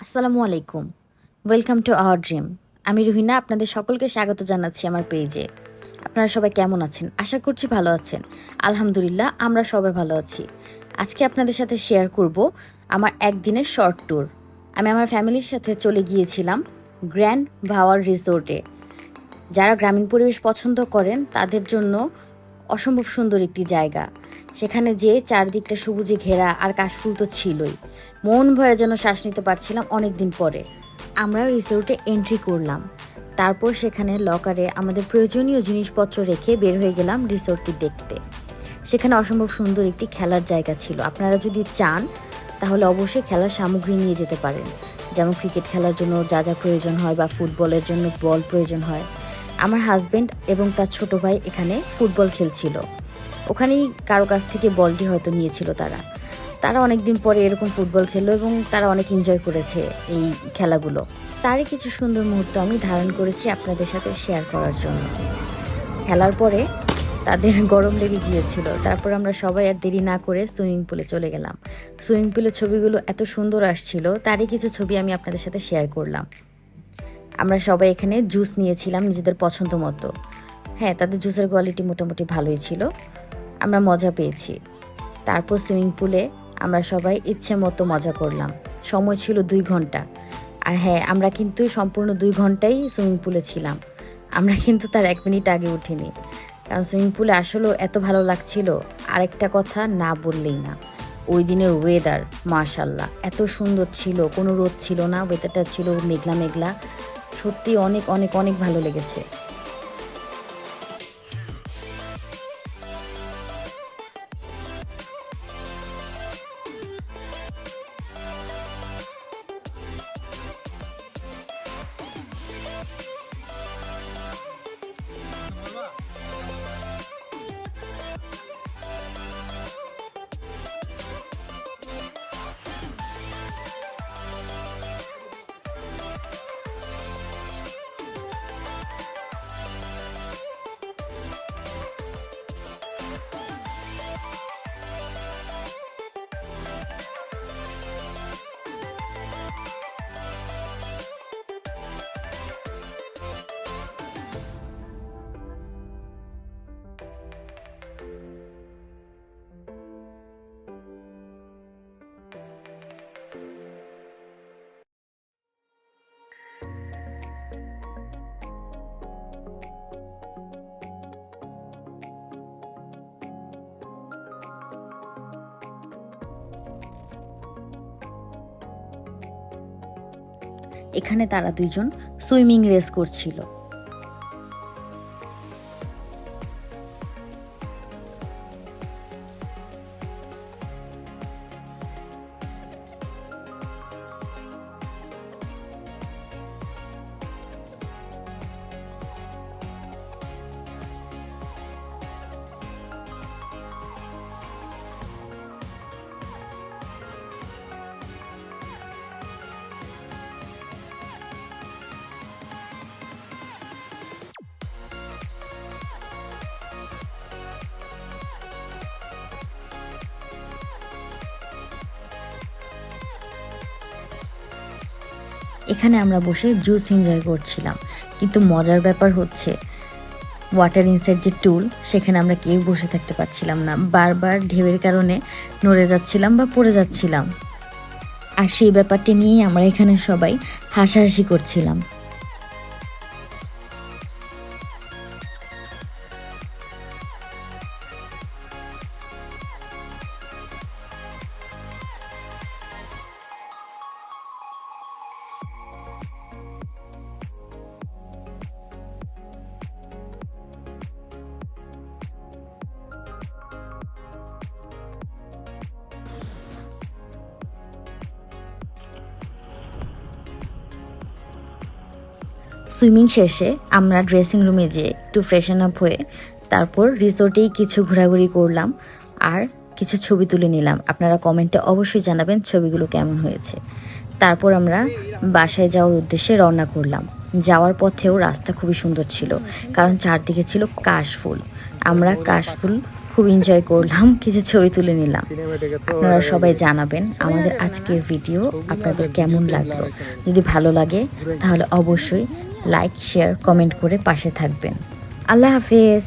আসসালামু আলাইকুম। Welcome to our dream. আমি রুহিনা, আপনাদের সকলকে স্বাগত জানাচ্ছি আমার পেজে। আপনারা সবাই কেমন আছেন? আশা করছি ভালো আছেন। আলহামদুলিল্লাহ, আমরা সবাই ভালো আছি। আজকে আপনাদের সাথে শেয়ার করব আমার একদিনের শর্ট ট্যুর। আমি আমার ফ্যামিলির সাথে চলে গিয়েছিলাম গ্র্যান্ড ভাওয়ার রিসোর্টে। যারা গ্রামীণ পরিবেশ পছন্দ করেন তাদের জন্য অসম্ভব সুন্দর একটি জায়গা। সেখানে যে চারদিকটা সবুজে ঘেরা, আর কাশফুল তো ছিলই। মন ভরে যেন শ্বাস নিতে পারছিলাম অনেক দিন পরে। আমরা রিসোর্টে এন্ট্রি করলাম, তারপর সেখানে লকারে আমাদের প্রয়োজনীয় জিনিসপত্র রেখে বের হয়ে গেলাম রিসোর্টটি দেখতে। সেখানে অসম্ভব সুন্দর একটি খেলার জায়গা ছিল। আপনারা যদি চান তাহলে অবশ্যই খেলার সামগ্রী নিয়ে যেতে পারেন, যেমন ক্রিকেট খেলার জন্য যা যা প্রয়োজন হয় বা ফুটবলের জন্য বল প্রয়োজন হয়। আমার হাজব্যান্ড এবং তার ছোট ভাই এখানে ফুটবল খেলছিল। ওখানেই কারো কাছ থেকে বলটি হয়তো নিয়েছিল তারা। তারা অনেক দিন পরে এরকম ফুটবল খেললো এবং তারা অনেক এনজয় করেছে এই খেলাগুলো। তারই কিছু সুন্দর মুহূর্ত আমি ধারণ করেছি আপনাদের সাথে শেয়ার করার জন্য। খেলার পরে তাদের গরম লেগে গিয়েছিল, তারপর আমরা সবাই আর দেরি না করে সুইমিং পুলে চলে গেলাম। সুইমিং পুলের ছবিগুলো এত সুন্দর আসছিল, তারই কিছু ছবি আমি আপনাদের সাথে শেয়ার করলাম। আমরা সবাই এখানে জুস নিয়েছিলাম নিজেদের পছন্দ মতো। হ্যাঁ, তাদের জুসের কোয়ালিটি মোটামুটি ভালোই ছিল। আমরা মজা পেয়েছি। তারপর সুইমিং পুলে আমরা সবাই ইচ্ছে মতো মজা করলাম। সময় ছিল 2 ঘন্টা। আর হ্যাঁ, আমরা কিন্তু সম্পূর্ণ 2 ঘন্টাই সুইমিং পুলে ছিলাম। আমরা কিন্তু তার 1 মিনিট আগে উঠিনি, কারণ সুইমিং পুলে আসলেও এত ভালো লাগছিল। আরেকটা কথা না বললেই না, ওই দিনের ওয়েদার মাশাল্লাহ এত সুন্দর ছিল, কোনো রোদ ছিল না, ওয়েদারটা ছিল মেঘলা মেঘলা। সত্যি অনেক অনেক অনেক ভালো লেগেছে। এখানে তারা দুইজন সুইমিং রেস করছিল। এখানে আমরা বসে জুস এনজয় করছিলাম, কিন্তু মজার ব্যাপার হচ্ছে ওয়াটার ইনসাইড যে টুল, সেখানে আমরা কেউ বসে থাকতে পারছিলাম না। বারবার ঢেউয়ের কারণে নড়ে যাচ্ছিলাম বা পড়ে যাচ্ছিলাম। আর সেই ব্যাপারটি নিয়েই আমরা এখানে সবাই হাসাহাসি করছিলাম। সুইমিং শেষে আমরা ড্রেসিং রুমে যেয়ে একটু ফ্রেশন আপ হয়ে তারপর রিসোর্টেই কিছু ঘোরাঘুরি করলাম আর কিছু ছবি তুলে নিলাম। আপনারা কমেন্টে অবশ্যই জানাবেন ছবিগুলো কেমন হয়েছে। তারপর আমরা বাসায় যাওয়ার উদ্দেশ্যে রওনা করলাম। যাওয়ার পথেও রাস্তা খুবই সুন্দর ছিল, কারণ চারদিকে ছিল কাশফুল। আমরা কাশফুল খুব এনজয় করলাম, কিছু ছবি তুলে নিলাম। আপনারা সবাই জানাবেন আমাদের আজকের ভিডিও আপনাদের কেমন লাগলো। যদি ভালো লাগে তাহলে অবশ্যই লাইক, শেয়ার, কমেন্ট করে পাশে থাকবেন। আল্লাহ হাফেজ।